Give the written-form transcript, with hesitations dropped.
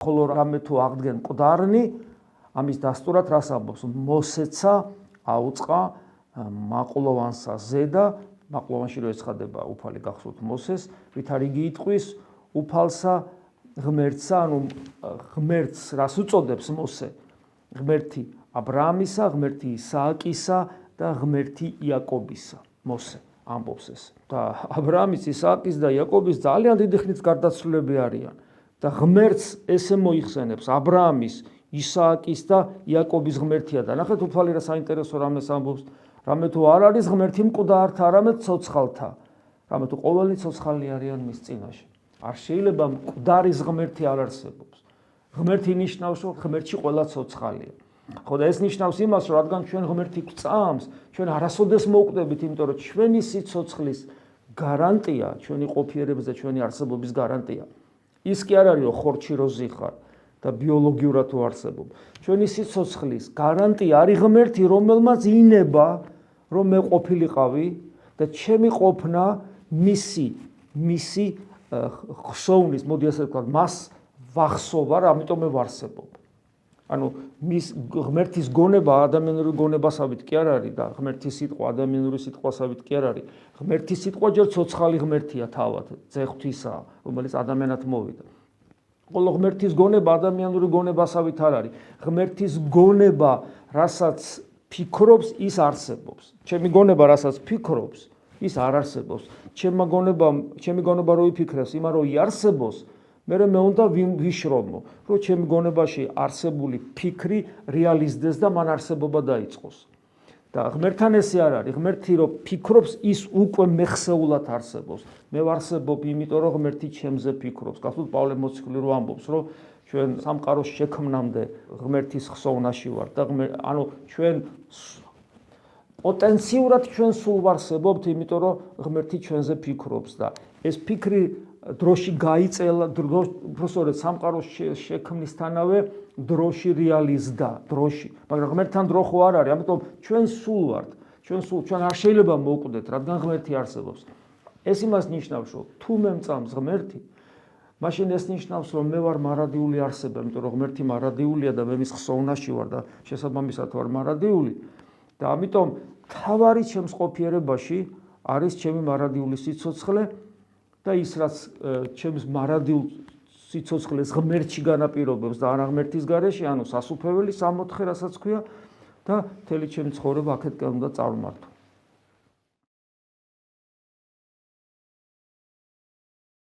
ხოლო რამე თუ აღდგენ მკვდარნი, ამის დასტურად რას ამბობს? მოსეცა აუწყა მაყლოვანსა ზედა, მაყლოვანში რო ეცხადება უფალი გახსოვთ მოსეს, ვით არ იგი იტყვის უფალსა ღმერთსა, ანუ ღმერთს რას უწოდებს მოსე? ღმერთი აბრაამისა, ღმერთი ისააკისა და ღმერთი იაკობისა. მოსე ამბობს ეს. და აბრაამის, ისააკის და იაკობის ძალიან დიდი ხნის გარდაცვლილები არიან. და ღმერთს ესე მოიხსენებს აბრაამის, ისააკის და იაკობის ღმერთია. და ნახეთ უფალი რა საინტერესო რამეს ამბობს. რამე თუ არ არის ღმერთი მკვდართა, არამედ ცოცხალთა. რამე თუ ყოველი ცოცხალი არიან მის წინაშე. არ შეიძლება მკვდარის ღმერთი არ არსებობს. ღმერთი ნიშნავს, რომ ღმერთში ყველა ცოცხალია. ხო და ეს ნიშნავს იმას, რომ რადგან ჩვენ ღმერთი გვწამს, ჩვენ არასოდეს მოვკვდებით, იმიტომ რომ ჩვენი სიცოცხლის გარანტია, ჩვენი ყოფიერების და ჩვენი არსებობის გარანტია. ის კი არ არის, რომ ხორცში რო ზიხარ და ბიოლოგიურად თუ არსებობ. ჩვენი სიცოცხლის გარანტია არის ღმერთი, რომელმაც ინება, რომ მე ყოფილიყავი და ჩემი ყოფნა მისი ხსოვნის, მოდი ასე ვთქვათ, მას ვახსოვარ, ამიტომ მე ვარსებობ. ანუ მის ღმერთის გონება ადამიანური გონებასავით კი არ არის და ღმერთის სიტყვა ადამიანური სიტყვასავით კი არ არის. ღმერთის სიტყვა ჯერ ცოცხალი ღმერთია თავად, ძეღვთვისაა, რომელიც ადამიანად მოვიდა. ხოლო ღმერთის გონება ადამიანური გონებასავით არ არის. ღმერთის გონება, რასაც ფიქრობს, ის არსებობს. ჩემი გონება, რასაც ფიქრობს, ის არ არსებობს. ჩემი გონება რო იფიქრებს, იმან რო იარსებოს, მე უნდა ვიშრომო, რომ ჩემი გონებაში არსებული ფიქრი რეალიზდეს და მან არსებობა დაიწყოს. და ღმერთთან ესე არ არის. ღმერთი რო ფიქრობს, ის უკვე მეხსეულად არსებობს. მე ვარსებობ, იმიტომ რომ ღმერთი ჩემზე ფიქრობს. გახსოვთ პავლე მოციქული რო ამბობს, რომ ჩვენ სამყაროს შექმნამდე ღმერთის ხსოვნაში ვართ და ანუ ჩვენ პოტენციურად ჩვენ სულ ვარსებობთ, იმიტომ რომ ღმერთი ჩვენზე ფიქრობს და ეს ფიქრი დროში გაიწელა, უბრალოდ სამყაროს შექმნისთანავე დროში რეალიზდა, დროში. მაგრამ ღმერთთან დრო ხო არ არის, ამიტომ ჩვენ სულ ვართ, ჩვენ არ შეიძლება მოვკვდეთ, რადგან ღმერთი არსებობს. ეს იმას ნიშნავს, რომ თუ მე მწამს ღმერთი, მაშინ ეს ნიშნავს, რომ მე ვარ მარადიული არსება, იმიტომ რომ ღმერთი მარადიულია და მე მის ხსოვნაში ვარ და შესაბამისად ვარ მარადიული. და ამიტომ თავარი ჩემს ყოფიერებაში არის ჩემი მარადიული სიცოცხლე და ის რაც ჩემს მარადილ სიცოცხლეს ღმერთში განაპირობებს და არა ღმერთის გარეშე, ანუ სასუფეველი 64, რასაც ქვია და მთელი ჩემი ცხოვრება აქეთკენ უნდა წარმართო.